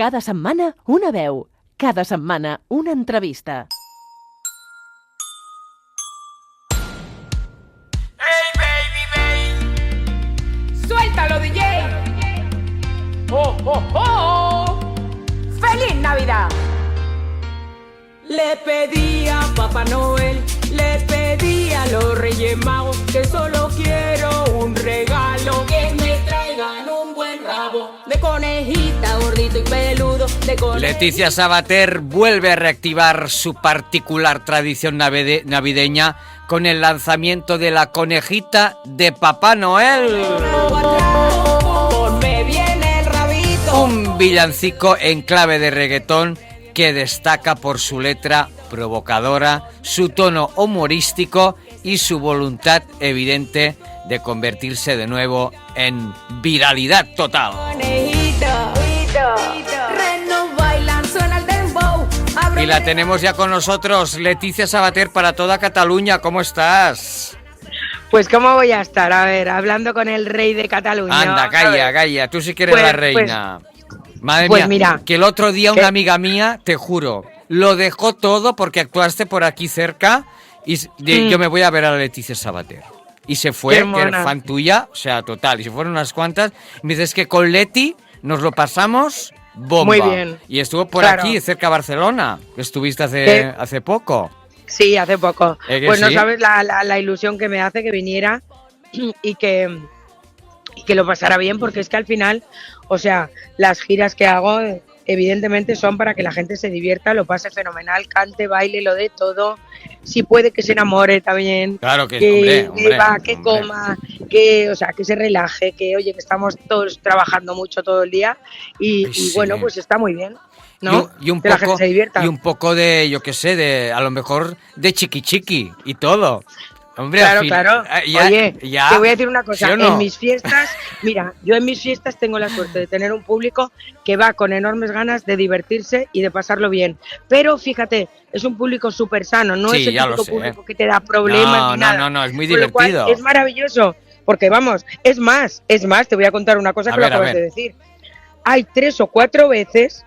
Cada setmana una veu, cada setmana una entrevista. ¡Suéltalo, DJ! ¡Oh, oh, oh! ¡Feliz Navidad! Le pedí a Papá Noel, le pedí a los Reyes Magos que solo quiero un regalo, que me traigan un buen rabo de conejita gordito y peludo. Leticia Sabater vuelve a reactivar su particular tradición navideña con el lanzamiento de la conejita de Papá Noel. Un villancico en clave de reggaetón que destaca por su letra provocadora, su tono humorístico y su voluntad evidente de convertirse de nuevo en viralidad total. Y la tenemos ya con nosotros, Leticia Sabater para toda Cataluña. ¿Cómo estás? Pues cómo voy a estar, a ver, hablando con el rey de Cataluña. Anda, calla, tú sí que eres la reina. Madre pues mía, mira, que el otro día una amiga mía, te juro, lo dejó todo porque actuaste por aquí cerca y yo me voy a ver a Leticia Sabater. Y se fue, que era fan tuya, o sea, total, y se fueron unas cuantas. Y me dices que con Leti nos lo pasamos bomba. Muy bien. Y estuvo por aquí, cerca de Barcelona, que estuviste hace poco. Sí, hace poco. Pues sí? No sabes la ilusión que me hace que viniera y que lo pasara bien, porque es que al final, o sea, las giras que hago evidentemente son para que la gente se divierta, lo pase fenomenal, cante, baile, lo de todo, si puede que se enamore también, claro que beba, que coma, que se relaje, que oye, que estamos todos trabajando mucho todo el día y bueno, pues está muy bien, ¿no? Y un que la gente se divierta. Y un poco de, yo qué sé, de a lo mejor de chiqui y todo. Hombre, claro. Oye, te voy a decir una cosa. ¿Sí o no? En mis fiestas, mira, yo en mis fiestas tengo la suerte de tener un público que va con enormes ganas de divertirse y de pasarlo bien. Pero fíjate, es un público súper sano, no es el típico público que te da problemas ni nada. No, es muy Con divertido. Lo cual es maravilloso, porque vamos, es más, te voy a contar una cosa que lo acabas de decir. Hay 3 o 4 veces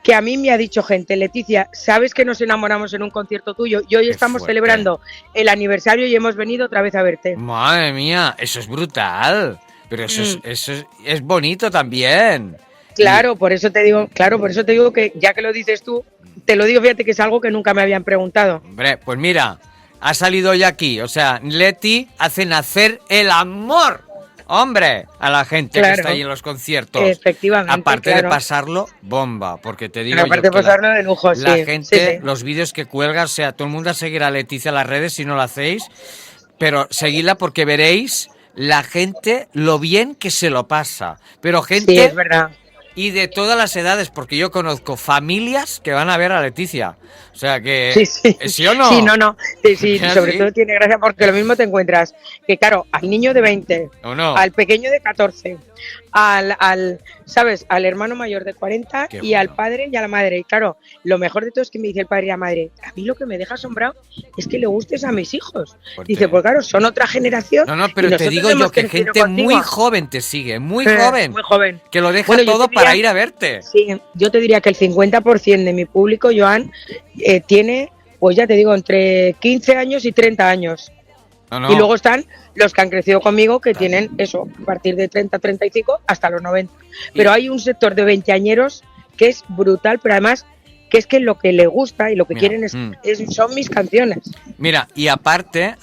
que a mí me ha dicho gente, Leticia, ¿sabes que nos enamoramos en un concierto tuyo? Y hoy estamos celebrando el aniversario y hemos venido otra vez a verte. Madre mía, eso es brutal. Pero eso es bonito también. Claro, por eso te digo que ya que lo dices tú, te lo digo, fíjate que es algo que nunca me habían preguntado. Hombre, pues mira, ha salido hoy aquí, o sea, Leti hace nacer el amor. Hombre, a la gente que está ahí en los conciertos. Efectivamente. Aparte de pasarlo, bomba, porque te digo aparte de pasarlo de lujo, la gente, los vídeos que cuelga, o sea, todo el mundo a seguir a Leticia en las redes si no lo hacéis, pero seguidla porque veréis la gente lo bien que se lo pasa. Pero gente... Sí, es verdad. Y de todas las edades, porque yo conozco familias que van a ver a Leticia. O sea que... ¿Sí o no? Sí, no. Sí, sobre todo tiene gracia porque lo mismo te encuentras que, claro, al niño de 20, al pequeño de 14, ¿sabes? Al hermano mayor de 40 y al padre y a la madre. Y claro, lo mejor de todo es que me dice el padre y la madre, a mí lo que me deja asombrado es que le gustes a mis hijos. Dice, pues claro, son otra generación. No, pero te digo yo que gente muy joven te sigue, muy joven. Muy joven. Que lo deja todo para ir a verte. Sí, yo te diría que el 50% de mi público, Joan, tiene, pues ya te digo, entre 15 años y 30 años. Y luego están los que han crecido conmigo, que tienen eso, a partir de 30, 35 hasta los 90. Pero hay un sector de veinteañeros que es brutal, pero además que es que lo que le gusta y lo que quieren son mis canciones. Mira, y aparte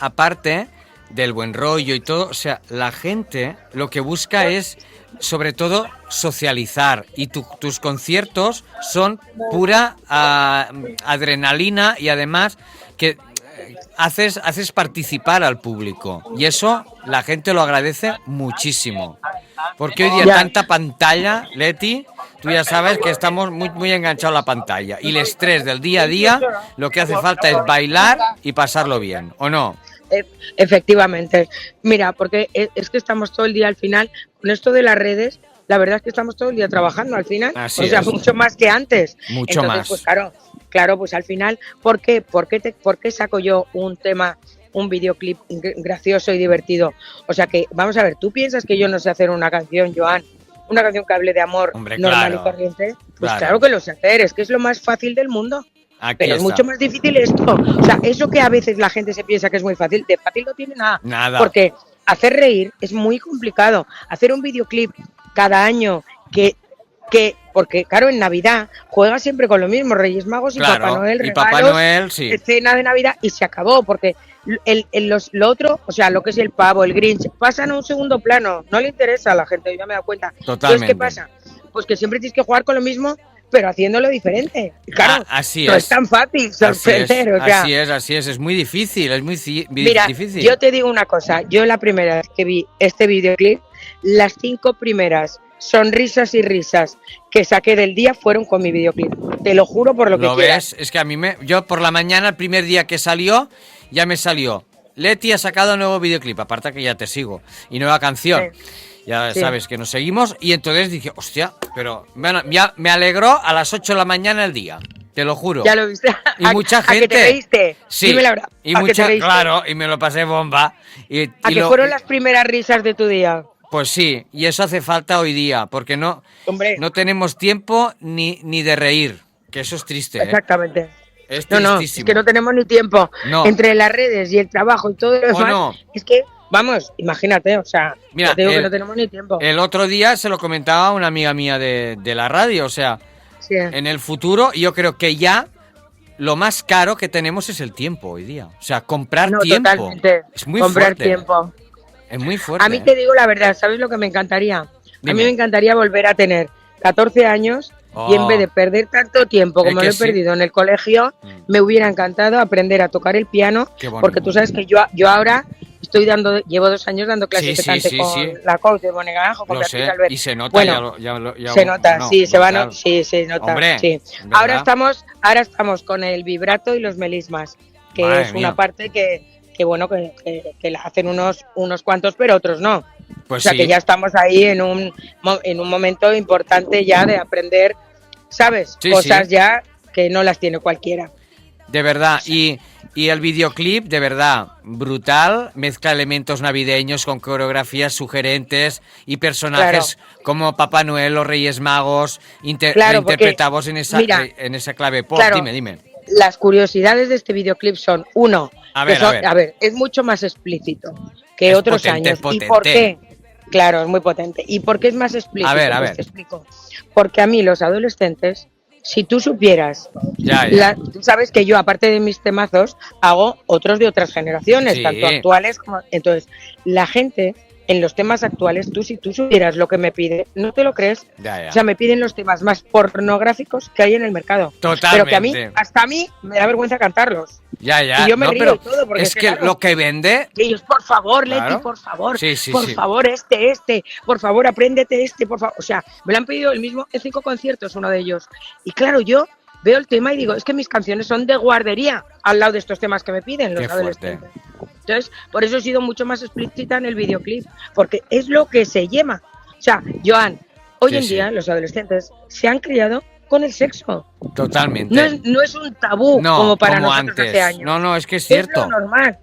del buen rollo y todo, o sea, la gente lo que busca es, sobre todo, socializar. Y tus conciertos son pura adrenalina y además que haces participar al público. Y eso la gente lo agradece muchísimo. Porque hoy día tanta pantalla, Leti, tú ya sabes que estamos muy enganchados a la pantalla. Y el estrés del día a día, lo que hace falta es bailar y pasarlo bien, ¿o no? Efectivamente. Mira, porque es que estamos todo el día al final, con esto de las redes, la verdad es que estamos todo el día trabajando al final. Así es. Mucho más que antes. Mucho más. Pues claro, pues al final, ¿por qué saco yo un videoclip gracioso y divertido? O sea que, vamos a ver, ¿tú piensas que yo no sé hacer una canción, Joan? una canción que hable de amor Hombre, normal claro, y corriente, pues claro que lo sé hacer, es que es lo más fácil del mundo. Aquí Pero es está. mucho más difícil esto. O sea, eso que a veces la gente se piensa que es muy fácil, de fácil no tiene nada. Nada. Porque hacer reír es muy complicado. Hacer un videoclip cada año porque claro, en Navidad juega siempre con lo mismo, Reyes Magos y Claro, Papá Noel, y regalos, Papá Noel, sí. escena de Navidad y se acabó, porque lo otro, o sea, lo que es el pavo, el Grinch, pasan a un segundo plano, no le interesa a la gente, yo ya me he dado cuenta. Totalmente. Entonces, ¿qué pasa? Pues que siempre tienes que jugar con lo mismo, pero haciéndolo diferente. Claro, así no es. es tan fácil sorprender, o sea. Así es muy difícil, es muy Mira, difícil. yo te digo una cosa, yo la primera vez que vi este videoclip, las 5 primeras sonrisas y risas que saqué del día fueron con mi videoclip. Te lo juro por lo que ¿Lo quieras. ves? Es que a mí yo por la mañana, el primer día que salió, ya me salió. Leti ha sacado nuevo videoclip, aparte que ya te sigo, y nueva canción. Sí. Ya Sí. sabes que nos seguimos, y entonces dije, hostia, pero bueno, ya me alegró a las 8 de la mañana el día, te lo juro. Ya lo viste. Y mucha gente. ¿A que te reíste? Sí. Dime la verdad. Y ¿A que te mucha, reíste? claro, y me lo pasé bomba. ¿A que fueron las primeras risas de tu día? Pues sí, y eso hace falta hoy día, porque no Hombre. tenemos tiempo ni de reír, que eso es triste, ¿eh? Exactamente. Es No, tristísimo. es que no tenemos ni tiempo. No. Entre las redes y el trabajo y todo lo demás. no. Es que, vamos, imagínate, o sea, Mira, yo te digo que no tenemos ni tiempo. El otro día se lo comentaba a una amiga mía de la radio, o sea, Sí. en el futuro yo creo que ya lo más caro que tenemos es el tiempo hoy día. O sea, comprar No, tiempo. totalmente. Es muy Comprar fuerte. tiempo. Es muy fuerte. A mí te digo la verdad, ¿sabes lo que me encantaría? A Dime. mí me encantaría volver a tener 14 años y en vez de perder tanto tiempo como que lo he sí. perdido en el colegio, me hubiera encantado aprender a tocar el piano, Qué bonito. porque tú sabes que yo ahora llevo 2 años dando clases de Sí, cante sí, con sí. la coach de Bonegajo, con Lo Beatriz sé, Albert. y se nota, Bueno, ya se nota, bueno, sí, se va, brutal. sí, se nota, Hombre, sí. ¿verdad? Ahora estamos con el vibrato y los melismas, que Madre es mía. una parte que bueno, que la hacen unos cuantos, pero otros no. Pues O sea sí. que ya estamos ahí en un momento importante ya de aprender, ¿sabes? Sí, Cosas sí. ya que no las tiene cualquiera. De verdad, y el videoclip, de verdad, brutal, mezcla elementos navideños con coreografías sugerentes y personajes como Papá Noel, los Reyes Magos, Claro, porque, interpretados en esa clave pop. claro, Dime. Las curiosidades de este videoclip son, uno, A ver, es mucho más explícito que Es otros potente, años. es potente. ¿Y por qué? Claro, es muy potente. ¿Y por qué es más explícito? A ver. Pues te explico. Porque a mí los adolescentes, si tú supieras, Ya. tú sabes que yo, aparte de mis temazos, hago otros de otras generaciones, Sí. tanto actuales como... Entonces, la gente, en los temas actuales, si tú supieras lo que me pide, no te lo crees. Ya. O sea, me piden los temas más pornográficos que hay en el mercado. Totalmente. Pero que hasta a mí, me da vergüenza cantarlos. Ya. Y yo me río pero y todo, porque es que claro, lo que vende... y ellos, por favor, Leti, Claro. por favor, Sí, sí, por sí. favor, por favor, apréndete por favor. O sea, me lo han pedido el mismo en 5 conciertos, uno de ellos. Y claro, yo veo el tema y digo, es que mis canciones son de guardería al lado de estos temas que me piden los Qué fuerte. adolescentes. Entonces, por eso he sido mucho más explícita en el videoclip, porque es lo que se llama. O sea, Joan, hoy Sí, en sí. día los adolescentes se han criado con el sexo. Totalmente. No es un tabú como para nosotros antes. hace años. No, es que es Es cierto. lo normal.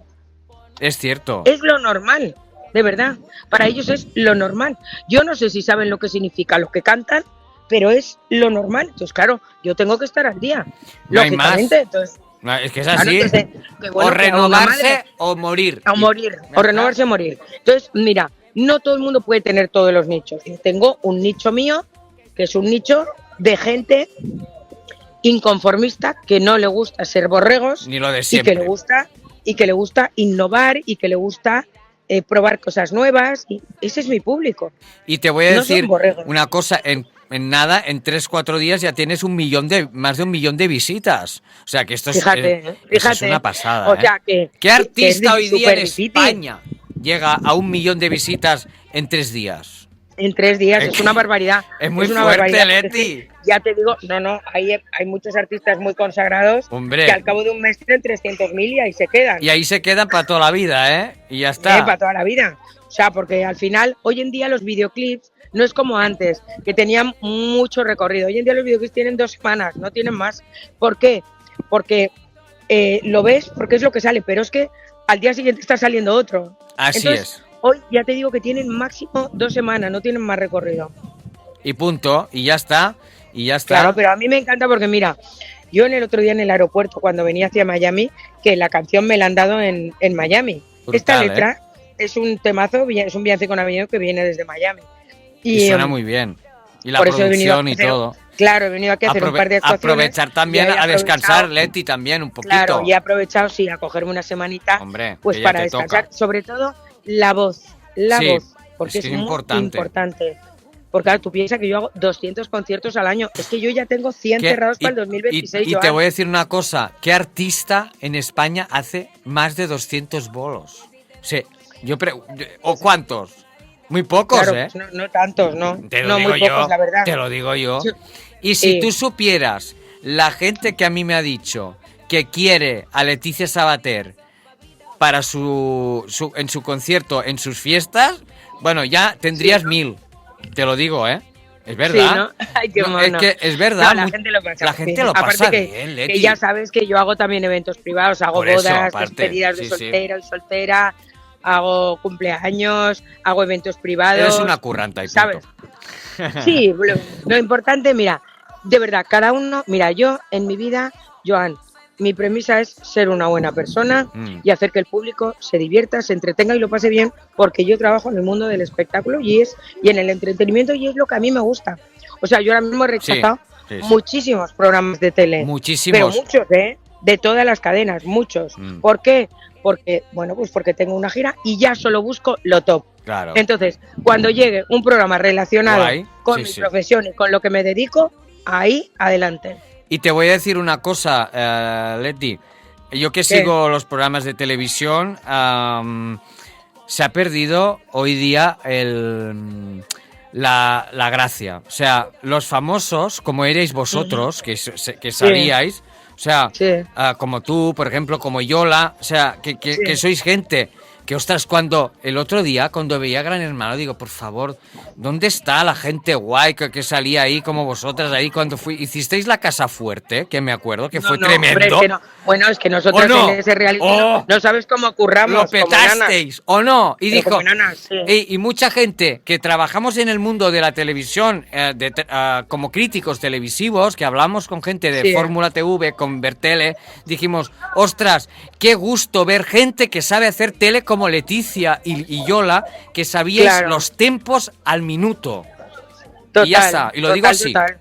Es cierto. Es lo normal, de verdad. Para ellos es lo normal. Yo no sé si saben lo que significa lo que cantan, pero es lo normal. Entonces, claro, yo tengo que estar al día. No hay más. Lógicamente, entonces, No, es que es claro, así. entonces, que bueno, O que a una renovarse madre- o morir. o morir, o renovarse o morir. Entonces, mira, no todo el mundo puede tener todos los nichos. Yo tengo un nicho mío, que es un nicho de gente inconformista, que no le gusta ser borregos, Ni lo de y siempre. que le gusta innovar y que le gusta probar cosas nuevas. Y ese es mi público. Y te voy a No decir son borregos. una cosa, en nada, en 3-4 días ya tienes más de 1 millón de visitas. O sea que esto es, Fíjate, eso es una pasada. O sea, ¿Qué que artista es hoy día en superdifícil. España llega a 1 millón de visitas en 3 días? En 3 días, Es es que una barbaridad. es muy una fuerte, barbaridad, Leti. porque ya te digo, hay muchos artistas muy consagrados Hombre. que al cabo de un mes tienen 300.000 y ahí se quedan. Y ahí se quedan para toda la vida, ¿eh? Y ya está. Para toda la vida. O sea, porque al final, hoy en día los videoclips no es como antes, que tenían mucho recorrido. Hoy en día los videoclips tienen 2 semanas, no tienen más. ¿Por qué? Porque lo ves, porque es lo que sale, pero es que al día siguiente está saliendo otro. Así Entonces, es. hoy ya te digo que tienen máximo 2 semanas, no tienen más recorrido. y punto, y ya está, Claro, pero a mí me encanta porque mira, yo en el otro día en el aeropuerto cuando venía hacia Miami, que la canción me la han dado en Miami. Brutal, esta letra es un temazo, es un villancico navideño que viene desde Miami. Y suena muy bien. Y la por eso producción y todo. Claro, he venido aquí a hacer un par de actuaciones. Aprovechar también a descansar, Leti, también un poquito. Claro, y he aprovechado, sí, a cogerme una semanita, hombre, pues para descansar. Toca. Sobre todo la voz, porque es muy importante. Porque claro, tú piensas que yo hago 200 conciertos al año. Es que yo ya tengo 100 cerrados para el 2026. Y te voy a decir una cosa. ¿Qué artista en España hace más de 200 bolos? O sea, ¿o cuántos? Muy pocos, claro, ¿eh? Pues no tantos, no. Te lo no, digo muy yo, pocos, la verdad. Te lo digo yo. Y si tú supieras la gente que a mí me ha dicho que quiere a Leticia Sabater para en su concierto, en sus fiestas, bueno, ya tendrías 1000. Te lo digo, ¿eh? Es verdad. Sí, ¿no? Ay, qué mono. Es que es verdad. No, la gente lo pasa, pasa bien, Leti. Que ya sabes que yo hago también eventos privados, hago por eso, bodas, aparte, despedidas de soltero y soltera, hago cumpleaños, hago eventos privados. Eres una curranta y punto. ¿Sabes? Sí, lo importante, mira, de verdad, cada uno, mira, yo en mi vida, Joan, mi premisa es ser una buena persona y hacer que el público se divierta, se entretenga y lo pase bien, porque yo trabajo en el mundo del espectáculo y en el entretenimiento y es lo que a mí me gusta. O sea, yo ahora mismo he rechazado muchísimos programas de tele. Muchísimos. Pero muchos, de todas las cadenas, muchos. ¿Por qué? Porque, bueno, pues porque tengo una gira y ya solo busco lo top. Claro. Entonces, cuando llegue un programa relacionado con mi profesión y con lo que me dedico, ahí adelante. Y te voy a decir una cosa, Leti. Yo que sigo los programas de televisión, se ha perdido hoy día la gracia. O sea, los famosos, como erais vosotros, que sabíais, o sea, como tú, por ejemplo, como Yola, o sea, que sois gente que, ostras, cuando el otro día, cuando veía Gran Hermano, digo, por favor, ¿dónde está la gente guay que salía ahí como vosotras ahí cuando hicisteis La Casa Fuerte, que me acuerdo que fue tremendo? Hombre, es que no. Bueno, es que nosotros en ese reality no sabes cómo curramos. Lo petasteis, ¿o no? Y dijo, nanas, y mucha gente que trabajamos en el mundo de la televisión, como críticos televisivos, que hablamos con gente de Fórmula TV, con Bertele, dijimos, ostras, qué gusto ver gente que sabe hacer tele como Leticia y Yola, que sabíais los tempos al minuto. Total, y ya está, y lo digo así. Total.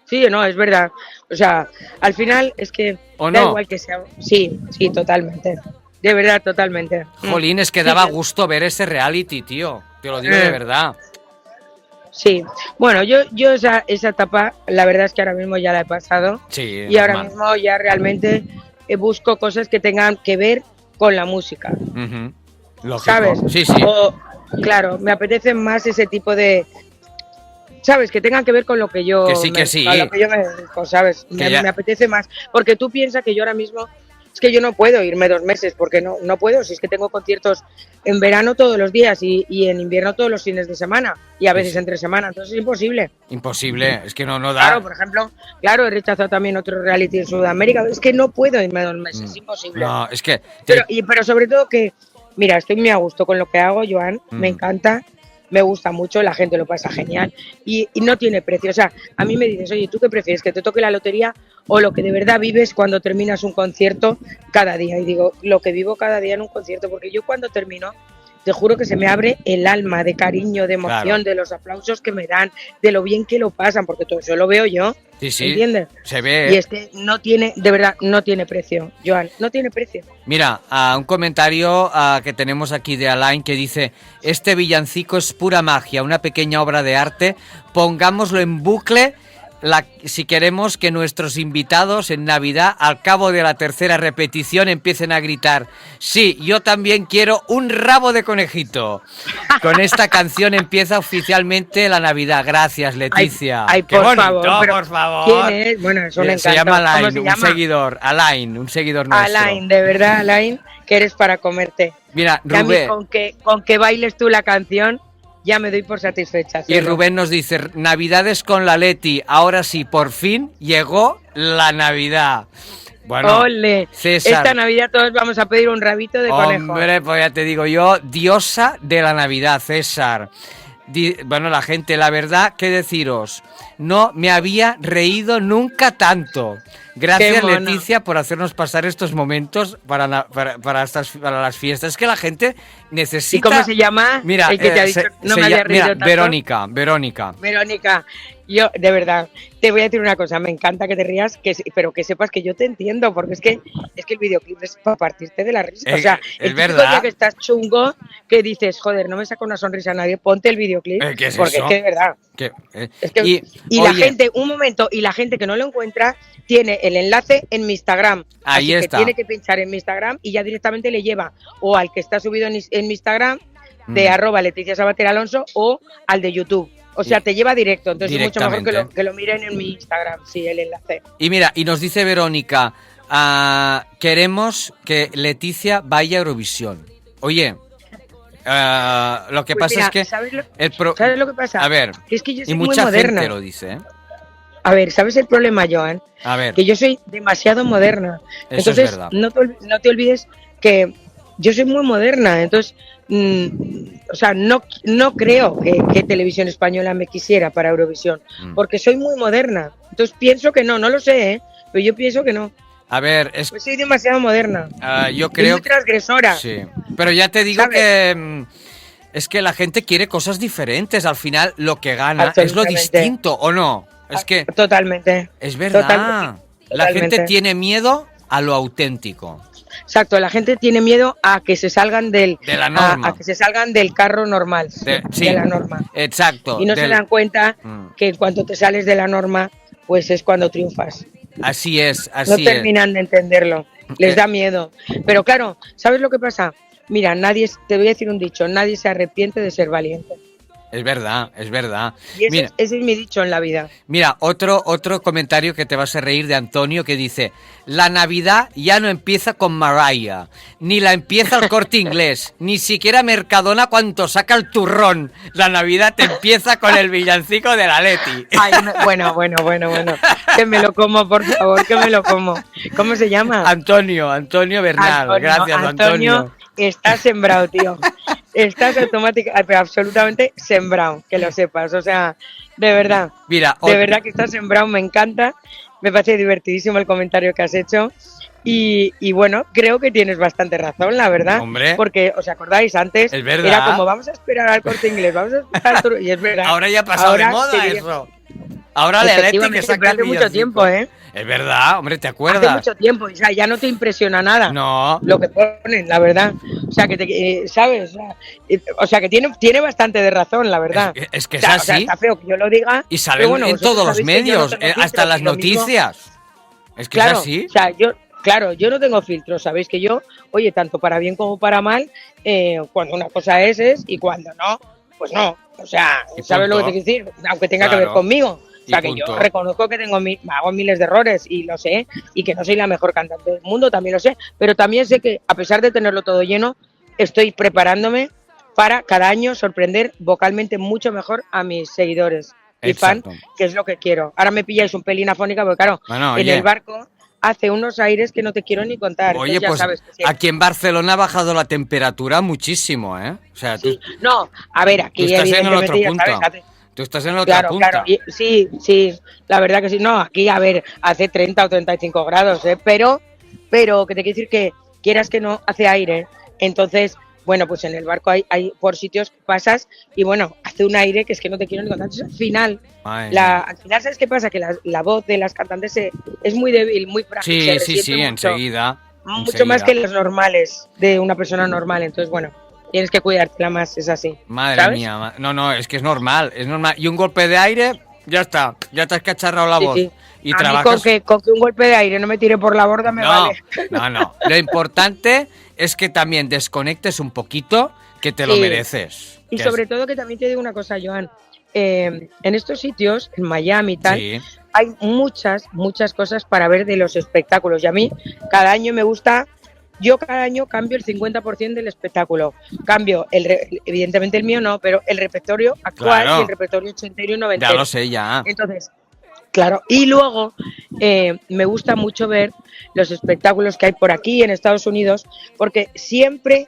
Sí, no, es verdad. O sea, al final es que da igual que sea. Sí, totalmente. De verdad, totalmente. Jolín, es que daba gusto ver ese reality, tío. Te lo digo de verdad. Sí, bueno, yo esa etapa, la verdad es que ahora mismo ya la he pasado. Sí, y ahora mismo ya realmente busco cosas que tengan que ver con la música. Lógico. ¿Sabes? Sí. Claro, me apetece más ese tipo de... ¿Sabes? Que tengan que ver con lo que yo... Que sí. A lo que yo me dedico, ¿sabes? Me apetece más. Porque tú piensas que yo ahora mismo... Es que yo no puedo irme 2 meses, porque no puedo. Si es que tengo conciertos en verano todos los días y en invierno todos los fines de semana. Y a veces entre semana. Entonces es imposible. Imposible, es que no da. Claro, por ejemplo, he rechazado también otro reality en Sudamérica. Es que no puedo irme 2 meses, es imposible. No, es que... Pero sobre todo que... Mira, estoy muy a gusto con lo que hago, Joan. Me encanta. Me gusta mucho, la gente lo pasa genial y no tiene precio. O sea, a mí me dices, oye, ¿tú qué prefieres? ¿Que te toque la lotería o lo que de verdad vives cuando terminas un concierto cada día? Y digo, lo que vivo cada día en un concierto, porque yo cuando termino, te juro que se me abre el alma de cariño, de emoción, de los aplausos que me dan, de lo bien que lo pasan, porque todo eso lo veo yo. Sí, ¿entiendes? Se ve. Y es que no tiene, de verdad, no tiene precio, Joan, no tiene precio. Mira, un comentario que tenemos aquí de Alain que dice: este villancico es pura magia, una pequeña obra de arte, pongámoslo en bucle si queremos que nuestros invitados en Navidad, al cabo de la tercera repetición, empiecen a gritar: sí, yo también quiero un rabo de conejito. Con esta canción empieza oficialmente la Navidad. Gracias, Leticia. Ay, qué por bonito, favor, por favor. ¿Quién es? Bueno, es un encanto. Se llama Alain, ¿Cómo se llama? Alain, un seguidor nuestro. Alain, de verdad, Alain, que eres para comerte. Mira, que Rubén, a mí con que bailes tú la canción, ya me doy por satisfecha. ¿Sí? Y Rubén nos dice: Navidades con la Leti, ahora sí, por fin llegó la Navidad. Bueno, ¡ole! César, esta Navidad todos vamos a pedir un rabito de conejo. Hombre, pues ya te digo yo, diosa de la Navidad, César. bueno, la gente, la verdad, ¿qué deciros? No me había reído nunca tanto. Gracias, Leticia, por hacernos pasar estos momentos para las fiestas. Es que la gente necesita... ¿Y cómo se llama? Mira, el que te ha dicho, no me había reído tanto. Verónica. Verónica, yo, de verdad, te voy a decir una cosa. Me encanta que te rías, pero que sepas que yo te entiendo, porque es que el videoclip es para partirte de la risa. O sea, es el verdad. día que estás chungo, que dices, joder, no me saca una sonrisa a nadie, ponte el videoclip, ¿Qué es porque eso? es que de verdad. Es que, y la gente, un momento, y la gente que no lo encuentra tiene el enlace en mi Instagram. Ahí así está. Que tiene que pinchar en mi Instagram y ya directamente le lleva o al que está subido en mi Instagram de @LeticiaSabaterAlonso o al de YouTube. O sea, te lleva directo. Entonces es mucho mejor que lo miren en mi Instagram, sí, el enlace. Y mira, y nos dice Verónica, queremos que Leticia vaya a Eurovisión. Oye, lo que pasa es que... ¿Sabes lo que pasa? A ver, que es que yo soy y mucha muy moderna. gente lo dice, ¿eh? A ver, ¿sabes el problema, Joan? A ver. Que yo soy demasiado moderna. Eso entonces, es verdad. No te olvides que yo soy muy moderna. Entonces, o sea, no creo que Televisión Española me quisiera para Eurovisión, porque soy muy moderna. Entonces pienso que no lo sé, ¿eh? Pero yo pienso que no. A ver, pues soy demasiado moderna. Yo creo... muy transgresora. Sí, pero ya te digo, ¿sabes? Que... es que la gente quiere cosas diferentes. Al final, lo que gana es lo distinto, ¿o no? Es que... Totalmente. Es verdad. Totalmente. La gente tiene miedo a lo auténtico. Exacto, la gente tiene miedo a que se salgan de la norma. A que se salgan del carro normal, de la norma. Exacto. Y no se dan cuenta que en cuanto te sales de la norma, pues es cuando triunfas. Así es, así es. No terminan de entenderlo, les da miedo. Pero claro, ¿sabes lo que pasa? Mira, te voy a decir un dicho, nadie se arrepiente de ser valiente. Es verdad, es verdad. Y ese es mi dicho en la vida. Mira, otro comentario que te vas a reír de Antonio que dice: la Navidad ya no empieza con Mariah, ni la empieza el Corte Inglés, ni siquiera Mercadona cuando saca el turrón. La Navidad te empieza con el villancico de la Leti. Ay, bueno. Que me lo como, por favor, que me lo como. ¿Cómo se llama? Antonio Bernal. Gracias, Antonio. Estás sembrado, tío. Estás absolutamente sembrado, que lo sepas. O sea, de verdad. Mira, de verdad que estás sembrado, me encanta. Me parece divertidísimo el comentario que has hecho. Y bueno, creo que tienes bastante razón, la verdad. Hombre. Porque, ¿os acordáis? Antes era como, vamos a esperar al Corte Inglés, vamos a esperar y es verdad. Ahora ya ha pasado de moda eso. Ahora la Leti que saca el mucho tiempo, ¿eh? Es verdad, hombre, ¿te acuerdas? Hace mucho tiempo, o sea, ya no te impresiona nada. No. Lo que ponen, la verdad. O sea, que ¿sabes? O sea, que tiene bastante de razón, la verdad. Es que es así. O sea, está feo que yo lo diga. Y salen en todos los medios, hasta las noticias. Es que claro, es así. O sea, yo no tengo filtros, sabéis que yo, oye, tanto para bien como para mal, cuando una cosa es y cuando no, pues no. O sea, ¿sabes lo que te quiero decir? Aunque tenga que ver conmigo. O sea, que yo reconozco que hago miles de errores y lo sé, y que no soy la mejor cantante del mundo, también lo sé, pero también sé que a pesar de tenerlo todo lleno, estoy preparándome para cada año sorprender vocalmente mucho mejor a mis seguidores y fan, que es lo que quiero. Ahora me pilláis un pelín afónica porque claro, el barco hace unos aires que no te quiero ni contar. Oye, pues sabes que sí. Aquí en Barcelona ha bajado la temperatura muchísimo, ¿eh? O sea, sí. No, a ver, aquí evidentemente ya sabes, tú estás en la otra punta. Claro, sí, la verdad que sí. No, aquí, a ver, hace 30 o 35 grados, pero que te quiero decir que quieras que no, hace aire. Entonces, bueno, pues en el barco hay por sitios que pasas y bueno, hace un aire que es que no te quiero ni contar. Entonces, al final, ¿sabes qué pasa? Que la voz de las cantantes es muy débil, muy frágil. Sí, enseguida. Mucho más que las normales, de una persona normal. Entonces, bueno, tienes que cuidártela más, es así. Madre mía, no, es que es normal. Y un golpe de aire, ya está, ya te has cacharrado la voz. Sí. Y a trabajas... mí con que un golpe de aire no me tire por la borda me vale. No. Lo importante es que también desconectes un poquito, que te lo mereces. Y sobre todo que también te digo una cosa, Joan. En estos sitios, en Miami y tal, hay muchas cosas para ver de los espectáculos. Y a mí, cada año me gusta... Yo cada año cambio el 50% del espectáculo. Cambio, evidentemente el mío no, pero el repertorio actual y el repertorio ochentero y noventero. Ya lo sé, ya. Entonces, claro. Y luego me gusta mucho ver los espectáculos que hay por aquí en Estados Unidos, porque siempre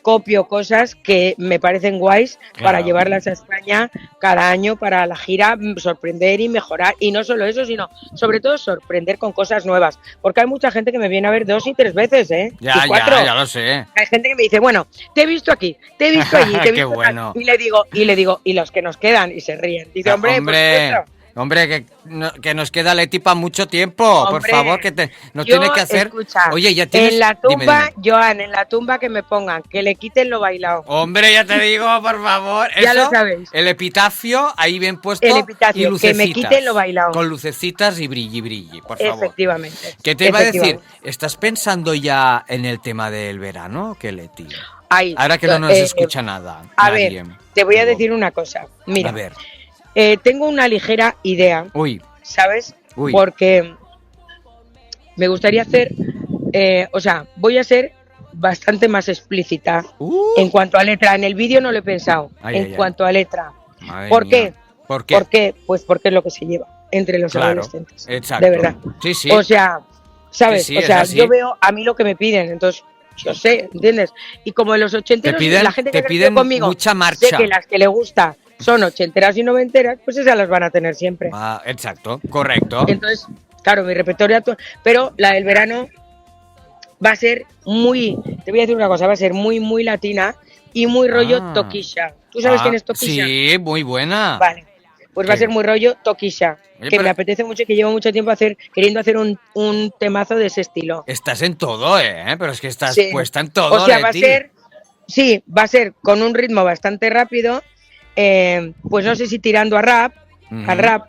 copio cosas que me parecen guays para Claro. llevarlas a España cada año para la gira, sorprender y mejorar. Y no solo eso, sino sobre todo sorprender con cosas nuevas. Porque hay mucha gente que me viene a ver 2 y 3 veces, ¿eh? Ya, y 4. ya lo sé. Hay gente que me dice, bueno, te he visto aquí, te he visto allí, te he Qué visto tal. bueno. Y le digo, y los que nos quedan, y se ríen. Dice, hombre, por supuesto. Hombre, que nos queda Leti para mucho tiempo. Por Hombre, favor, que nos yo, tiene que hacer. escucha, Oye, ya tienes. en la tumba, Dime. Joan, en la tumba que me pongan, que le quiten lo bailado. Hombre, ya te digo, por favor. Ya Eso, lo sabéis. El epitafio, ahí bien puesto. El epitafio, y lucecitas, que me quiten lo bailado. Con lucecitas y brilli, por favor. Efectivamente. ¿Qué te iba a decir? efectivamente. ¿Estás pensando ya en el tema del verano? ¿Qué, Leti? Ahí, Ahora que no nos escucha nada. A nadie. ver, te voy a Digo, decir una cosa. Mira, A ver. tengo una ligera idea, Uy, ¿sabes? Uy. Porque me gustaría hacer, voy a ser bastante más explícita en cuanto a letra. En el vídeo no lo he pensado, Ay, en ay, ay. cuanto a letra. Madre ¿Por mía. qué? ¿Por qué? ¿Por qué? Pues porque es lo que se lleva entre los Claro, adolescentes. exacto. De verdad. Sí, sí. O sea, ¿sabes? Sí, o es sea, así. yo veo a mí lo que me piden, entonces yo sé, ¿entiendes? Y como los ochenteros, la gente que te ha crecido piden conmigo, mucha sé marcha. que las que le gusta son ochenteras y noventeras, pues esas las van a tener siempre. Ah, exacto, correcto. Entonces, claro, mi repertorio actual, pero la del verano va a ser muy, te voy a decir una cosa, va a ser muy, muy latina y muy rollo Tokisha. ¿Tú sabes quién es Tokisha? Sí, muy buena. Vale, pues va a ¿Qué? ser muy rollo Tokisha, Oye, que pero- me apetece mucho y que llevo mucho tiempo queriendo hacer un temazo de ese estilo. Estás en todo, ¿eh? Pero es que estás Sí. puesta en todo, O sea, va a Leti. ser, sí, va a ser con un ritmo bastante rápido, pues no sé si tirando a rap,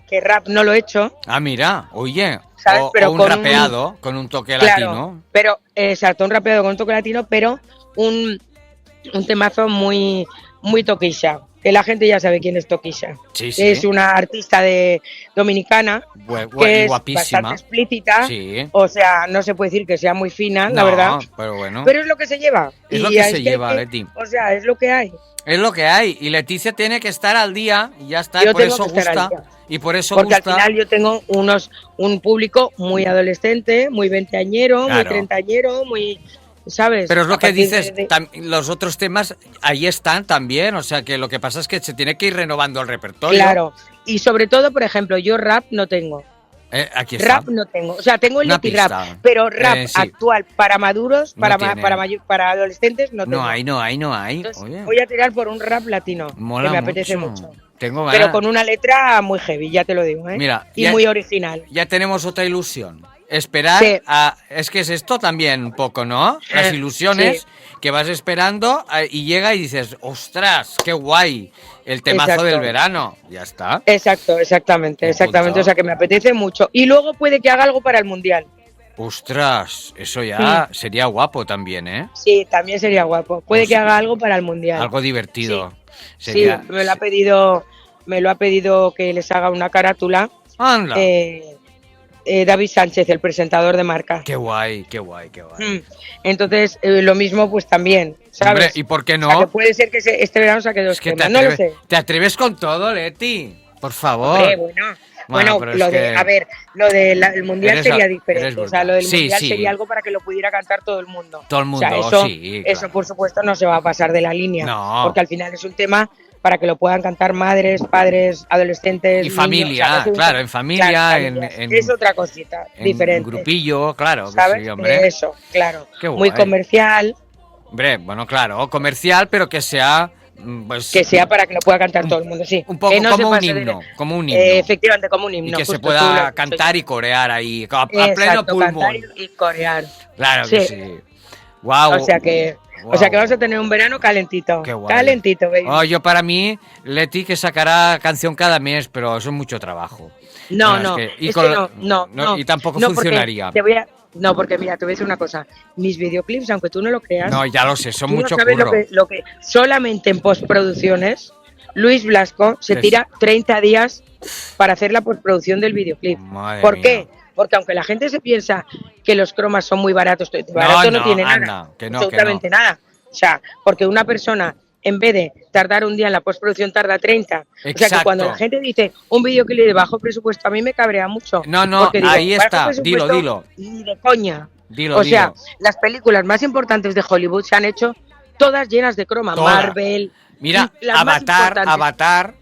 que rap no lo he hecho, Ah, mira, oye. ¿sabes? Pero o un con rapeado con un toque claro, latino. pero exacto, un rapeado con un toque latino, pero un temazo muy, muy Tokisha, que la gente ya sabe quién es Tokisha. Sí, sí. Es una artista dominicana que es Guapísima. bastante explícita, Sí. o sea, no se puede decir que sea muy fina, la No, verdad, pero bueno. pero es lo que se lleva. Es Y lo que es se hay lleva, Leti. O sea, es lo que hay. Es lo que hay. Y Leticia tiene que estar al día y ya está. Yo Y por tengo eso que estar al gusta. día. Y por eso Porque gusta. al final yo tengo un público muy adolescente, muy veinteañero, muy Claro. treintañero, muy, ¿sabes? Pero es lo A que partir dices, de- los otros temas ahí están también, o sea que lo que pasa es que se tiene que ir renovando el repertorio. Claro. Y sobre todo, por ejemplo, yo rap no tengo. Aquí está. Rap no tengo. O sea, tengo el Una Leti Rap, pista. pero rap Sí. actual para maduros, No para, tiene. para adolescentes no tengo. No hay, no hay, no hay. Entonces, Oye, voy a tirar por un rap latino, mola que me apetece mucho. Tengo Pero ganas. con una letra muy heavy, ya te lo digo, ¿eh? Mira, y ya- muy original. Ya tenemos otra ilusión. Esperar Sí. a... Es que es esto también un poco, ¿no? Las ilusiones Sí. que vas esperando y llega y dices, ostras, qué guay, el temazo Exacto. del verano. Ya está. Exacto, exactamente, exactamente. Apuntado. O sea que me apetece mucho. Y luego puede que haga algo para el mundial. Ostras, eso ya sería guapo también, ¿eh? Sí, también sería guapo. Puede Pues que sí. haga algo para el mundial. Algo divertido. Sí, Sería... me lo ha pedido que les haga una carátula. Anda. David Sánchez, el presentador de Marca. Qué guay, qué guay, qué guay. Entonces, lo mismo, pues también, ¿sabes? Hombre, ¿y por qué O sea, que no? puede ser que este verano saque dos Es que temas, no lo sé. te atreves con todo, Leti. Por favor. Hombre, Bueno, bueno, pero es lo de, que a ver, lo del mundial eres sería eres diferente. O sea, brutal. lo del Sí, mundial sí. sería algo para que lo pudiera cantar todo el mundo. Todo el mundo, O sea, eso, sí, eso claro. por supuesto no se va a pasar de la línea. No. Porque al final es un tema para que lo puedan cantar madres, padres, adolescentes. Y niños, familia, o sea, no es un- claro, en familia, claro, en- familia. en- es otra cosita en diferente. grupillo, claro, que ¿Sabes? sí, hombre. Eso, claro. Qué Muy guay. comercial, Hombre, bueno, claro, comercial, pero que sea pues que sea para que lo pueda cantar todo el mundo, sí. un poco Que no se como un pase de- himno, como un himno. efectivamente, como un himno. y que se justo, pueda tú lo- cantar y corear ahí, a Exacto, pleno pulmón. cantar y corear. Claro que Sí. sí. Wow. O sea que vamos a tener un verano calentito. Qué guay. Calentito, baby. Oh, yo para mí, Leti que sacará canción cada mes, pero eso es mucho trabajo. No, Bueno, no, es que- y es con- que no. y tampoco No, porque funcionaría. No, porque mira, te voy a decir una cosa. Mis videoclips, aunque tú no lo creas, No, ya lo sé, son tú no mucho sabes curro. lo que solamente en postproducciones, Luis Blasco se Es- tira 30 días para hacer la postproducción del videoclip. Madre ¿Por mía. qué? Porque aunque la gente se piensa que los cromas son muy baratos, barato no, no, tiene anda, nada, que no, absolutamente nada. O sea, porque una persona, en vez de tardar un día en la postproducción, tarda 30. O sea que Exacto. cuando la gente dice un videoclip de bajo presupuesto, a mí me cabrea mucho. No, no, porque digo, ahí bajo está, presupuesto, dilo. Ni de coña. Dilo, O sea, dilo. las películas más importantes de Hollywood se han hecho todas llenas de croma. Todas. Marvel. Mira, las más Avatar. Avatar,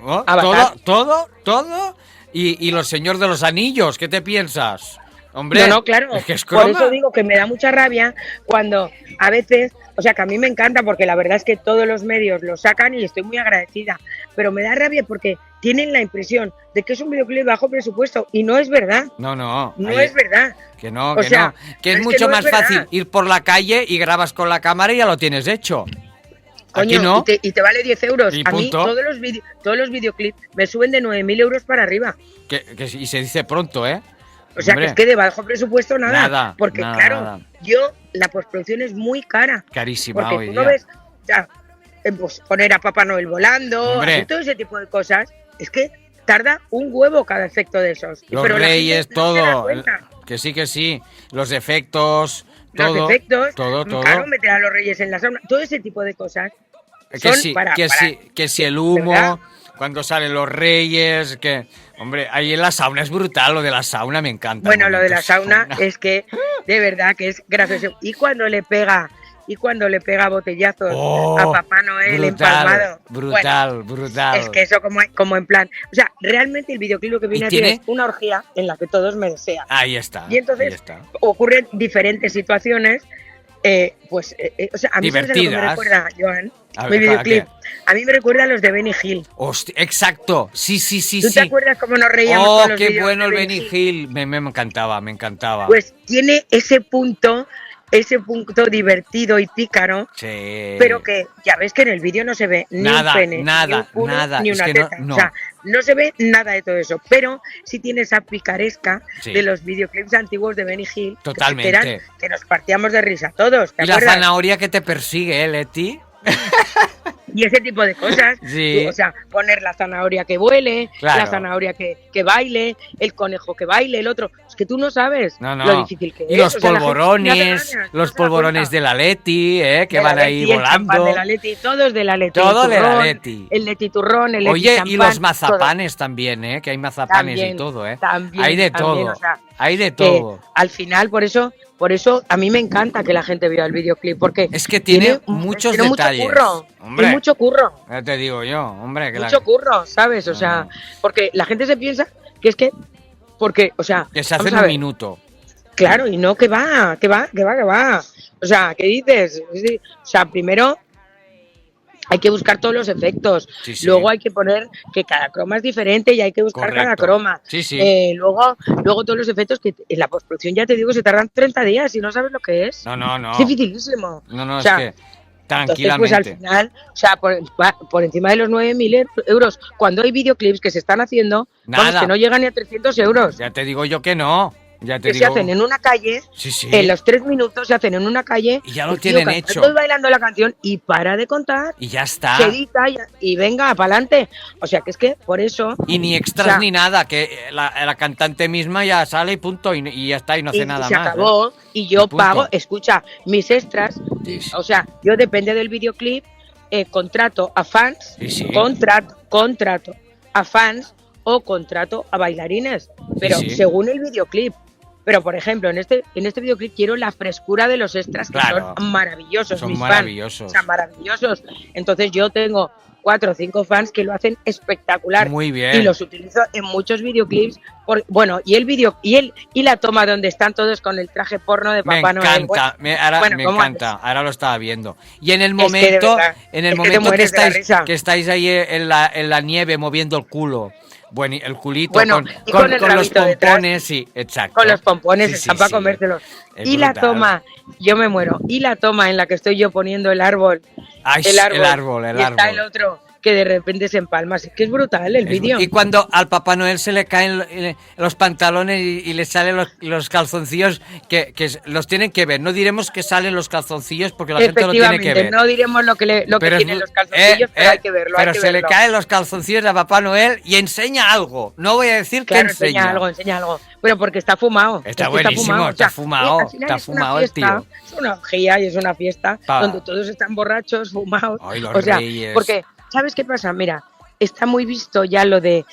¿Oh? Avatar. Todo. Y los Señores de los Anillos, ¿qué te piensas? Hombre, No, claro. es que es croma. Por eso digo que me da mucha rabia cuando a veces, o sea, que a mí me encanta porque la verdad es que todos los medios lo sacan y estoy muy agradecida, pero me da rabia porque tienen la impresión de que es un videoclip de bajo presupuesto y no es verdad. No. No es verdad. Que no, O sea, que es es mucho que no más es verdad. fácil ir por la calle y grabas con la cámara y ya lo tienes hecho. Aquí Coño, no. y te vale 10 euros. Y A mí punto. todos los videoclips me suben de 9.000 euros para arriba. Y se dice pronto, ¿eh? O sea, Hombre, que es que de bajo presupuesto nada. Nada, porque nada, claro, nada. la postproducción es muy cara. Carísima Porque hoy tú día. no ves, o sea, pues, poner a Papá Noel volando, Hombre. hacer todo ese tipo de cosas, es que tarda un huevo cada efecto de esos. Los Pero la reyes, gente no se da todo. cuenta. Que sí. Los efectos, todo. Los efectos, Todo. claro, meter a los reyes en la sauna, todo ese tipo de cosas. Que son sí, para- que si el humo, ¿verdad? cuando salen los reyes, que... Hombre, ahí en la sauna es brutal, lo de la sauna me encanta. Bueno, el lo de la momento sauna es que de verdad que es gracioso. Y cuando le pega botellazos Oh, a Papá Noel brutal, empalmado. brutal. Bueno, es que eso como en plan, o sea, realmente el videoclip lo que viene a tiene- decir es una orgía en la que todos me desean. Ahí está. Y entonces ahí está. ocurren diferentes situaciones, o sea, a mí ¿sabes a lo que me Divertidas. recuerda, Joan? A Mi ver, videoclip. ¿a A mí me recuerda a los de Benny Hill. Hostia, exacto. Sí. ¿Tú te acuerdas cómo nos reíamos Oh, con los qué vídeos bueno de el Benny Hill. Me encantaba. Pues tiene ese punto divertido y pícaro, Sí. pero que ya ves que en el vídeo no se ve ni Nada, un pene, nada, ni un culo, nada. ni Es una que teta. no. O sea, no se ve nada de todo eso, pero sí tiene esa picaresca Sí. de los videoclips antiguos de Benny Hill. Totalmente. Que nos partíamos de risa todos, ¿te Y la acuerdas? zanahoria que te persigue, ¿eh, Leti? Y ese tipo de cosas. Sí. O sea, poner la zanahoria que vuele, Claro. la zanahoria que baile, el conejo que baile, el otro. Es que tú no sabes No. lo difícil que Y es. los O sea, la gente polvorones, no hace gracia, no los se da polvorones cuenta. de la Leti, que De la van ahí Leti, el champán volando. de la Leti, todos de la Leti. Todo el de la turrón, Leti. El Leti turrón, el Leti Oye, champán, y los todo. mazapanes también, que hay mazapanes También, y todo, también, hay de también, todo, o sea, hay de Que todo. al final, por eso a mí me encanta que la gente vea el videoclip, porque Es que tiene muchos detalles. Mucho curro, Hombre. y mucho curro. Ya te digo yo, hombre, que, Mucho curro, ¿sabes? O sea, porque la gente se piensa que es que, porque, o sea, que se hace vamos en a un ver, minuto. claro, y no, que va. O sea, ¿qué dices? O sea, primero hay que buscar todos los efectos, Sí. luego hay que poner que cada croma es diferente y hay que buscar cada Correcto. croma. Sí. Luego todos los efectos que en la postproducción ya te digo se tardan 30 días y no sabes lo que es. No. Es dificilísimo. No, o sea, es que Entonces, tranquilamente. pues al final, o sea, por encima de los 9.000 euros, cuando hay videoclips que se están haciendo, vamos, Nada. que no llegan ni a 300 euros. Ya te digo yo que no. Ya te Que se digo. hacen en una calle, Sí. en los 3 minutos se hacen en una calle. Y ya lo el tío tienen cantando hecho. y bailando la canción y para de contar, Y ya está. se edita y venga, para adelante. O sea, que es que por eso... Y ni extras o sea, ni nada, que la cantante misma ya sale y punto, y ya está, y no hace y nada se más. acabó, y yo Y punto. pago, escucha, mis extras, Sí, sí. o sea, yo depende del videoclip, contrato a fans, Sí. contrato a fans o contrato a bailarines, pero sí. según el videoclip. Pero, por ejemplo, en este videoclip quiero la frescura de los extras, que Claro. son maravillosos, Son mis maravillosos. fans. O sea, maravillosos. Entonces yo tengo 4 o 5 fans que lo hacen espectacular. Muy bien. Y los utilizo en muchos videoclips. Bueno, y el vídeo y la toma donde están todos con el traje porno de Me Papá Noel. encanta, Bueno, me ¿cómo encanta, ahora lo estaba viendo. Y en el Es que de momento, verdad, en el es que te momento que, mueres de la risa. estáis ahí en la nieve moviendo el culo. Bueno, y el culito Bueno, y con el los rabito detrás. pompones, sí, exacto. Con los pompones Sí, están sí, para sí. comérselos. Es Y la brutal. toma, yo me muero. Y la toma en la que estoy yo poniendo el árbol. Ay, El árbol. el y está el árbol. otro que de repente se empalma. Es que es brutal el vídeo. Y cuando al Papá Noel se le caen los pantalones y le salen los calzoncillos, que los tienen que ver. No diremos que salen los calzoncillos porque la gente lo tiene que ver. No diremos lo que tienen los calzoncillos, pero hay que verlo. Pero hay que se le verlo. caen los calzoncillos a Papá Noel y enseña algo. No voy a decir Claro, que enseña. enseña algo. Pero porque está fumado. Está Es que buenísimo, está fumado, al final está es una fumado el fiesta, tío. Es una orgía y es una fiesta Pa. donde todos están borrachos, fumados. Ay, los o sea, reyes. porque, ¿sabes qué pasa? Mira, está muy visto ya lo de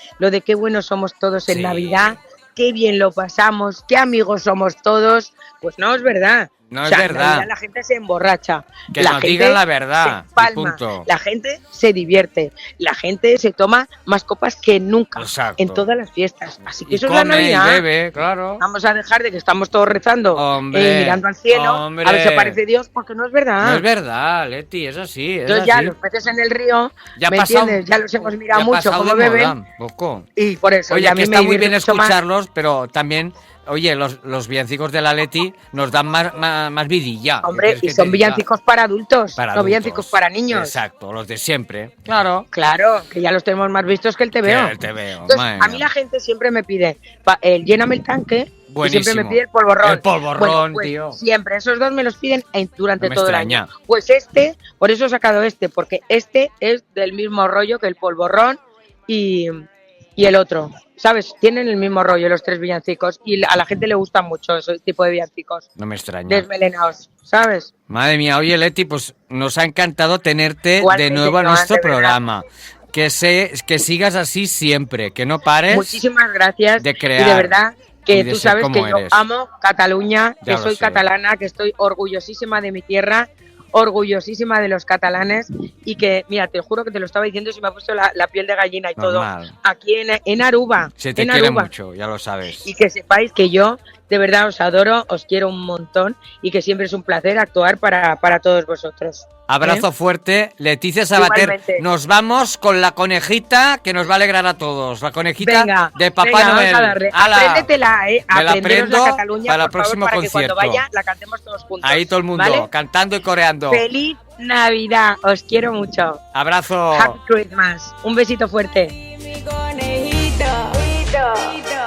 qué buenos somos todos en Sí. Navidad, qué bien lo pasamos, qué amigos somos todos. Pues no es verdad. No o sea, es verdad. En Navidad la gente se emborracha. Que la nos gente digan la verdad. se empalma, Y punto. la gente se divierte. La gente se toma más copas que nunca. Exacto. En todas las fiestas. Así que Y eso es la come y Navidad. bebe, claro. Vamos a dejar de que estamos todos rezando Hombre, mirando al cielo, hombre. a ver si aparece Dios, porque no es verdad. No es verdad, Leti, es así. Es Entonces ya así. los peces en el río, Ya ha ¿me pasado- entiendes? Ya los hemos mirado ya ha mucho pasado como de beben. moda, poco. Y por eso, Oye, ya a que mí está me muy bien divierte mucho más. escucharlos, pero también, oye, los villancicos de la Leti nos dan más vidilla. ¿Qué Hombre, quieres y que son te diga? villancicos para adultos, Para no adultos. villancicos para niños. Exacto, los de siempre. Claro. Claro, que ya los tenemos más vistos que el TVO. Que el TVO, Entonces, madre a mí mía. la gente siempre me pide, lléname el tanque, y Buenísimo. siempre me pide el polvorrón. El polvorrón, Bueno, pues, tío. siempre, esos dos me los piden durante No me todo extraña. el año. Pues por eso he sacado porque este es del mismo rollo que el polvorrón y el otro. ¿Sabes? Tienen el mismo rollo los tres villancicos y a la gente le gustan mucho ese tipo de villancicos. No me extraña. Desmelenados, ¿sabes? Madre mía, oye Leti, pues nos ha encantado tenerte Igualmente, de nuevo a Joan, nuestro de verdad. programa. Que sigas así siempre, que no pares. Muchísimas gracias. de crear y de verdad y que de tú ser sabes como que yo eres. amo Cataluña, Ya que lo soy sé. catalana, que estoy orgullosísima de mi tierra, orgullosísima de los catalanes y que, mira, te juro que te lo estaba diciendo, si me ha puesto la piel de gallina y Normal. todo. Aquí en Aruba. Se te en quiere Aruba. mucho, ya lo sabes. Y que sepáis que yo de verdad os adoro, os quiero un montón y que siempre es un placer actuar para todos vosotros. Abrazo fuerte, Leticia Sabater. Igualmente. Nos vamos con la conejita que nos va a alegrar a todos. La conejita Venga, de Papá venga, Noel. vamos a darle. ¡Hala! Apréndetela, Me la Aprenderos aprendo la Cataluña, para el por favor, próximo para concierto. que cuando vaya la cantemos todos juntos. Ahí todo el mundo, ¿vale? cantando y coreando. ¡Feliz Navidad! Os quiero mucho. Abrazo. Happy Christmas. Un besito fuerte. Mi conejito,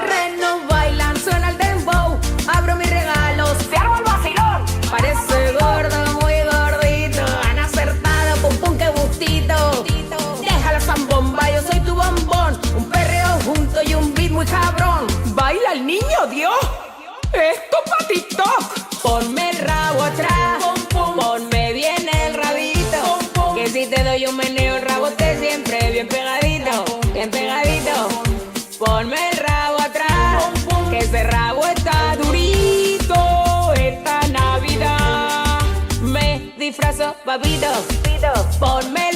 Reno bailan, suena el dembow. Abro mis regalos, te armo el vacilón. Parece gordo, muy gordito. Han acertado, pum pum, qué gustito. Déjala zambomba, yo soy tu bombón. Un perreo junto y un beat muy cabrón. Baila el niño, Dios. Esto pa' TikTok. Ponme el rabo atrás, ponme bien el rabito. Que si te doy un meneo, el rabo te siempre bien pegadito, bien pegadito. Ponme el rabo atrás, que ese rabo está durito. Esta Navidad me disfrazo, papito. Ponme